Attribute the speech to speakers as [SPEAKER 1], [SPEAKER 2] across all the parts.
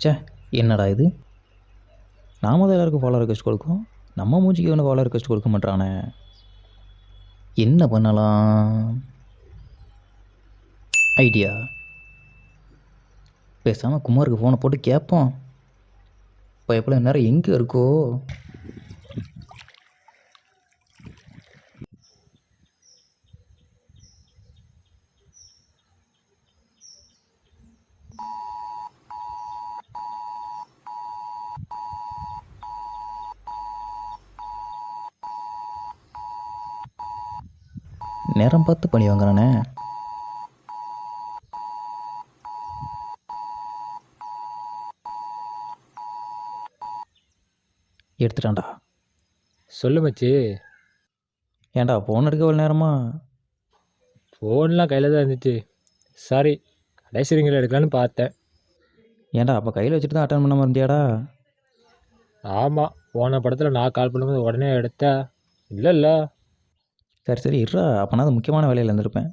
[SPEAKER 1] ச்சே, என்னடா இது! நாம தான் எல்லாருக்கும் ஃபாலோ ரெக்வெஸ்ட் கொடுக்கும். நம்ம மூஞ்சிக்கு ஒன்று ஃபாலோ ரெக்வெஸ்ட் கொடுக்க மாட்டானே. என்ன பண்ணலாம்? ஐடியா. பேசாமல் குமாருக்கு ஃபோனை போட்டு கேட்போம். இப்போ எப்போ நேரம் எங்கே இருக்கோ? நேரம் பார்த்து பண்ணி வாங்குறானே. எடுத்துட்டான்டா.
[SPEAKER 2] சொல்லு மச்சி.
[SPEAKER 1] ஏன்டா ஃபோன் எடுக்க எவ்வளோ நேரமா?
[SPEAKER 2] ஃபோன்லாம் கையில் தான் இருந்துச்சு. சாரி, கடைசி ரிங்கில் எடுக்கலான்னு பார்த்தேன்.
[SPEAKER 1] ஏன்டா அப்போ கையில் வச்சுட்டு தான் அட்டன் பண்ணாமல் இருந்தியாடா?
[SPEAKER 2] ஆமாம், போன படத்தில் நான் கால் பண்ணும்போது உடனே எடுத்தா இல்லை.
[SPEAKER 1] சரி சரி இருடா, அப்போனா அது முக்கியமான வேலையில் இருந்திருப்பேன்.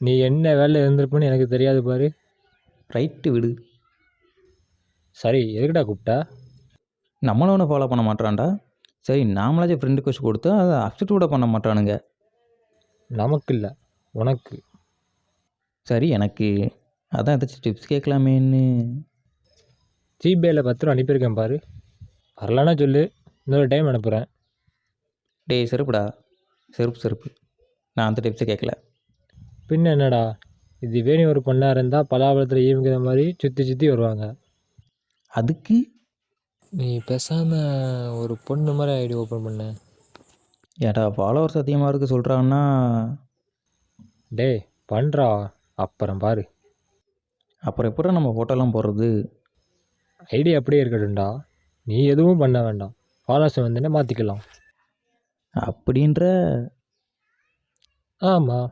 [SPEAKER 2] நீ என்ன வேலையில் இருந்திருப்பேன்னு எனக்கு தெரியாது பாரு.
[SPEAKER 1] ரைட்டு விடு.
[SPEAKER 2] சரி, எதுக்குடா கூப்பிட்டா?
[SPEAKER 1] நம்மளும் ஒன்று ஃபாலோ பண்ண மாட்டான்டா. சரி, நாமளாச்சும் ஃப்ரெண்ட் ரிக்வெஸ்ட் கொடுத்தா அதை அக்செப்ட் கூட பண்ண மாட்டானுங்க.
[SPEAKER 2] நமக்கு இல்லை, உனக்கு.
[SPEAKER 1] சரி, எனக்கு அதான் ஏதாச்சும் டிப்ஸ் கேட்கலாமேன்னு.
[SPEAKER 2] ஜிபேயில் 10 ரூபா அனுப்பியிருக்கேன் பாரு. வரலன்னா சொல்லு, இன்னொரு டைம் அனுப்புகிறேன்.
[SPEAKER 1] டேய் செருப்புடா, செருப்பு. நான் அந்த டிப்ஸை கேட்கல.
[SPEAKER 2] பின்ன என்னடா, இதுவே நீ ஒரு பொண்ணாக இருந்தால் பலாபலத்தில் ஈவிங்கிற மாதிரி சுற்றி வருவாங்க.
[SPEAKER 1] அதுக்கு
[SPEAKER 2] நீ பேசாமல் ஒரு பொண்ணு மாதிரி ஐடி ஓப்பன் பண்ண.
[SPEAKER 1] ஏடா ஃபாலோவர்ஸ் அதிகமாக இருக்குது சொல்கிறான்னா?
[SPEAKER 2] டேய் பண்ணுறா, அப்புறம் பாரு.
[SPEAKER 1] அப்புறம் எப்படா நம்ம ஃபோட்டோலாம் போடுறது?
[SPEAKER 2] ஐடி அப்படியே இருக்கட்டும்டா, நீ எதுவும் பண்ண வேண்டாம். ஃபாலோவர்ஸ் வந்தோடனே மாற்றிக்கலாம்.
[SPEAKER 1] அப்படின்ற?
[SPEAKER 2] ஆமாம்.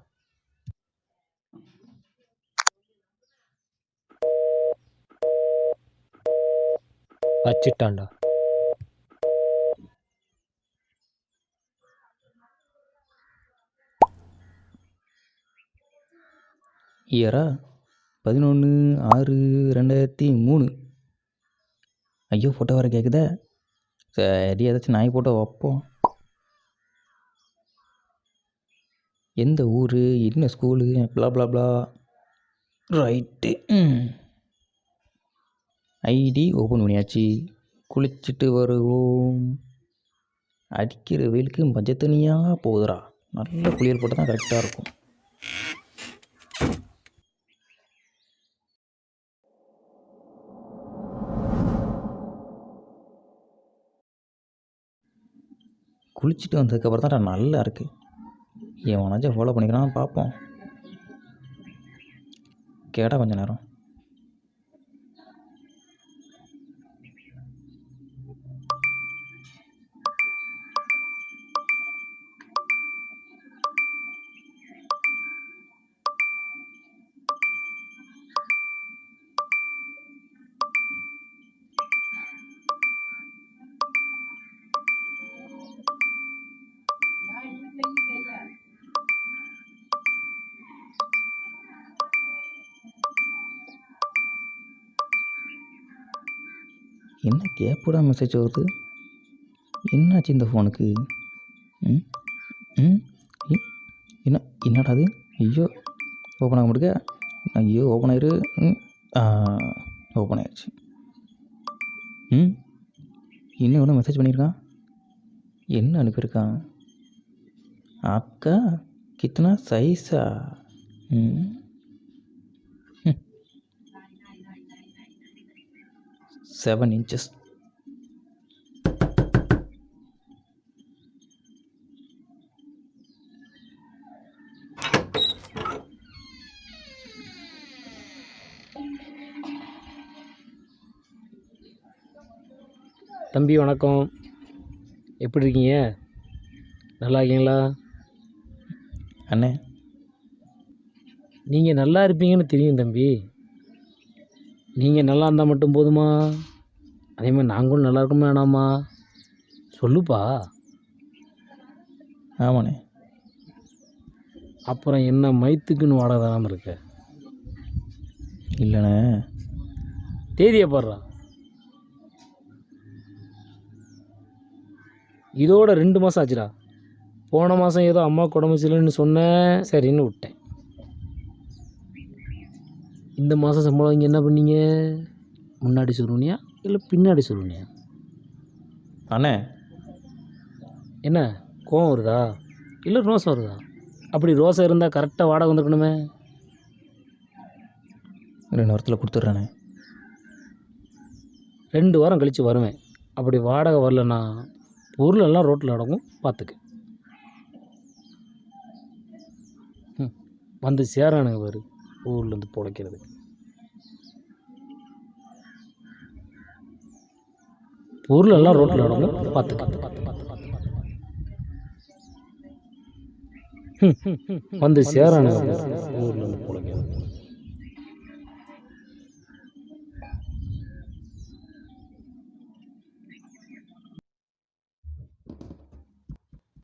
[SPEAKER 2] வச்சிட்டான்டா.
[SPEAKER 1] இயரா 11/6/2003. ஐயோ, ஃபோட்டோ வேறு கேட்குதே. சரி, ஏதாச்சும் நாய் ஃபோட்டோ வைப்போம். எந்த ஊர், என்ன ஸ்கூலு, ப்ளா ப்ளா ப்ளா. ரைட்டு. ஐடி ஓப்பன் பண்ணியாச்சு. குளிச்சுட்டு வருவோம். அடிக்கிற வெயிலுக்கு மஞ்சள் தனியாக போகுதுடா. நல்ல குளியல் போட்டு தான் கரெக்டாக இருக்கும். குளிச்சுட்டு வந்ததுக்கப்புறம் தான் நல்லா இருக்குது. எவனாச்சும் ஃபாலோ பண்ணிக்கலாம் பார்ப்போம். கேடா கொஞ்சம் நேரம். என்ன கேப்புடா மெசேஜ் வருது? என்னாச்சு இந்த ஃபோனுக்கு? ம் ம் என்னடா அது? ஐயோ, ஓப்பன் ஆக முடியுங்க. ஐயோ, ஓப்பன் ஆயிரு. ஓப்பன் ஆயிடுச்சு. இன்னும் எவ்வளோ மெசேஜ் பண்ணியிருக்கான்? என்ன அனுப்பியிருக்கான்? அக்கா கித்தனா சைஸா? 7 inches.
[SPEAKER 3] தம்பி வணக்கம், எப்படி இருக்கீங்க? நல்லா இருக்கீங்களா?
[SPEAKER 1] அண்ணே,
[SPEAKER 3] நீங்கள் நல்லா இருப்பீங்கன்னு தெரியும் தம்பி. நீங்கள் நல்லா இருந்தால் மட்டும் போதுமா? அதே மாதிரி நாங்களும் நல்லா இருக்கோமா வேணாமா? சொல்லுப்பா.
[SPEAKER 1] ஆமாண்ணே.
[SPEAKER 3] அப்புறம் என்ன மயத்துக்குன்னு வாடகை தராமல் இருக்க?
[SPEAKER 1] இல்லைண்ணே,
[SPEAKER 3] தேதியை பாடுறா. இதோட 2 மாதம் ஆச்சுடா. போன மாதம் ஏதோ அம்மாவுக்கு உடம்பு சரியில்லைன்னு சொன்னேன், சரின்னு விட்டேன். இந்த மாதம் சம்பளம் இங்கே என்ன பண்ணீங்க? முன்னாடி சொல்லுனியா இல்லை பின்னாடி சொல்லுனியா?
[SPEAKER 1] அண்ணே,
[SPEAKER 3] என்ன கோவம் வருதா இல்லை ரோசம் வருதா? அப்படி ரோசம் இருந்தால் கரெக்டாக வாடகை வந்துருக்கணுமே.
[SPEAKER 1] 2 வாரத்தில் கொடுத்துட்றேண்ணே.
[SPEAKER 3] 2 வாரம் கழித்து வருவேன். அப்படி வாடகை வரலன்னா பொருளெல்லாம் ரோட்டில் அடங்கும், பார்த்துக்க. வந்து சேரானுங்க பாரு ஊர்லேருந்து பிழைக்கிறது. பொருளெல்லாம் ரோட்டில் அடங்கும், பார்த்துக்க. வந்து சேரானுங்க பாரு ஊர்லேருந்து பிழைக்கிறது.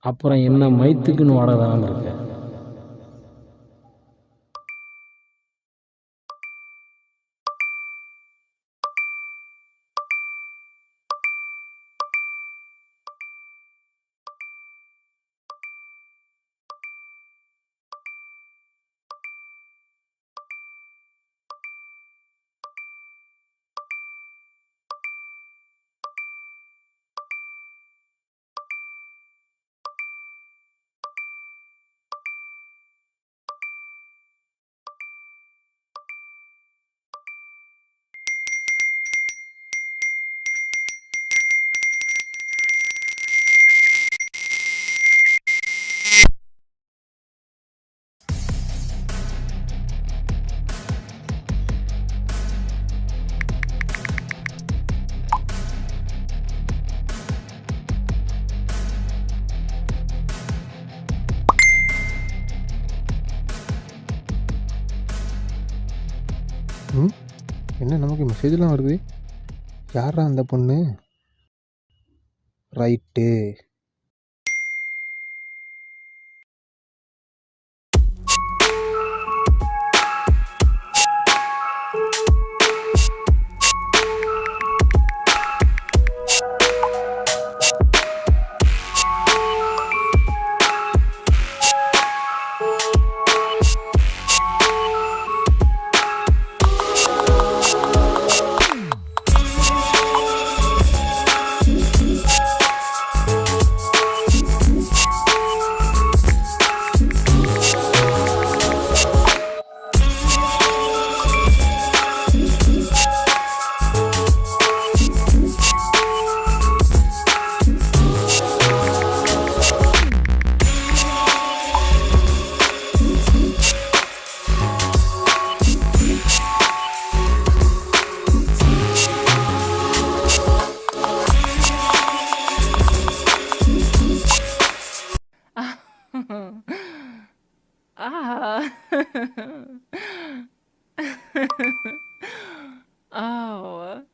[SPEAKER 3] அப்புறம் என்ன மைத்துக்குன்னு வாடகை தானே இருக்க.
[SPEAKER 4] என்ன நமக்கு மெசேஜ்லாம் வருது? யாரா அந்த பொண்ணு? ரைட்டு.
[SPEAKER 5] Ah. Oh.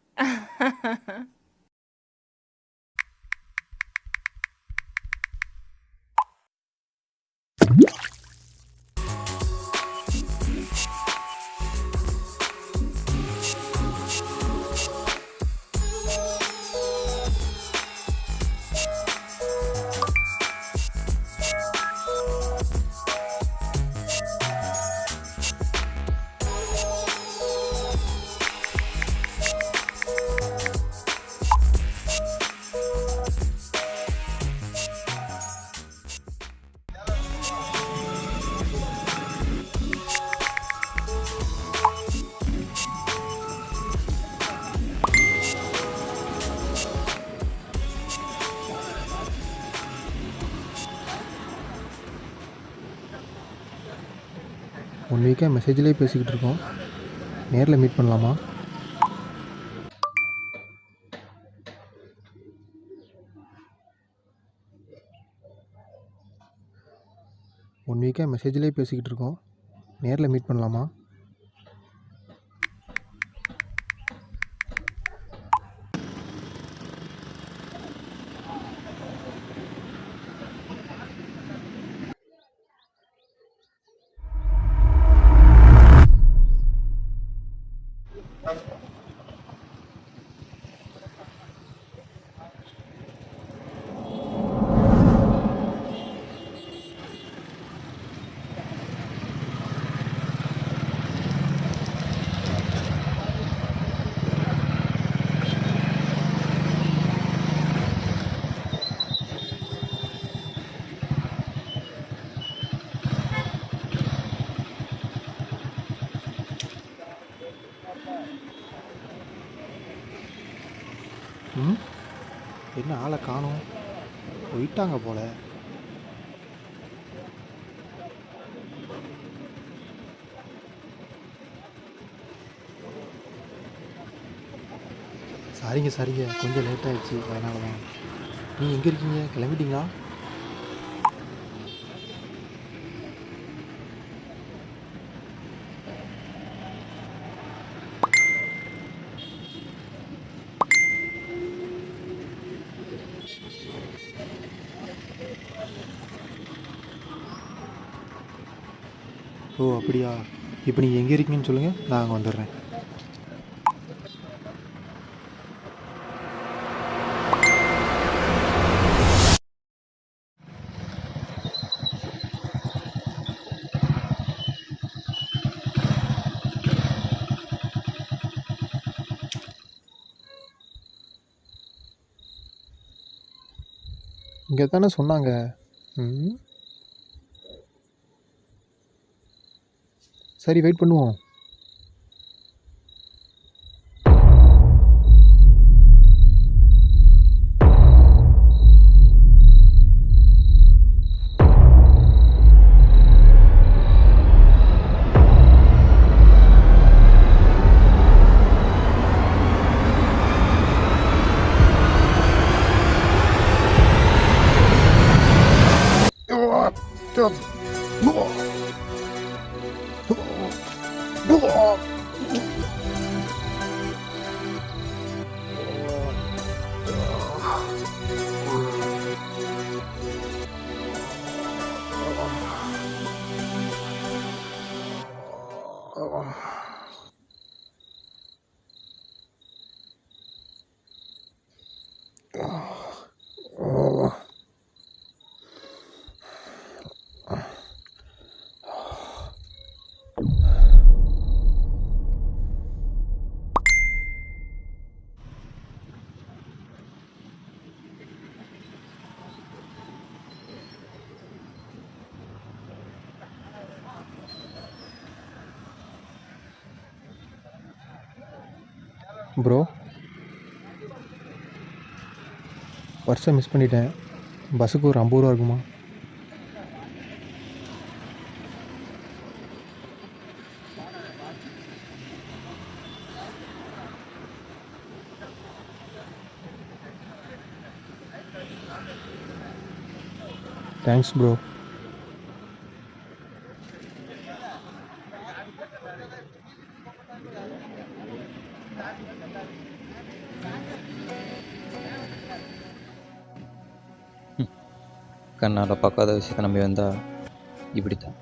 [SPEAKER 4] ஒன் வீக்காக மெசேஜ்லேயே பேசிக்கிட்டு இருக்கோம். நேரில் மீட் பண்ணலாமா? ஒன் வீக்காக மெசேஜ்லேயே பேசிக்கிட்டு இருக்கோம். நேரில் மீட் பண்ணலாமா? ம் என்ன ஆளை காணோம், போயிட்டாங்க போல. சரிங்க கொஞ்சம் லேட் ஆயிடுச்சு, அதனால தான். நீங்கள் எங்கே இருக்கீங்க, கிளம்பிட்டீங்களா? ஓ அப்படியா, இப்போ நீங்கள் எங்கே இருக்கீங்கன்னு சொல்லுங்கள், நான் அங்கே வந்துடுறேன். இங்கே தானே சொன்னாங்க. ம் சரி, வெயிட் பண்ணுவோம். ப்ரோ, பர்ஸை மிஸ் பண்ணிட்டேன். பஸ்ஸுக்கு ஒரு 50 ரூபா இருக்குமா? Thanks bro.
[SPEAKER 1] கண்ணால் பார்க்காத விஷயத்தை நம்பி வந்தால் இப்படி தான்.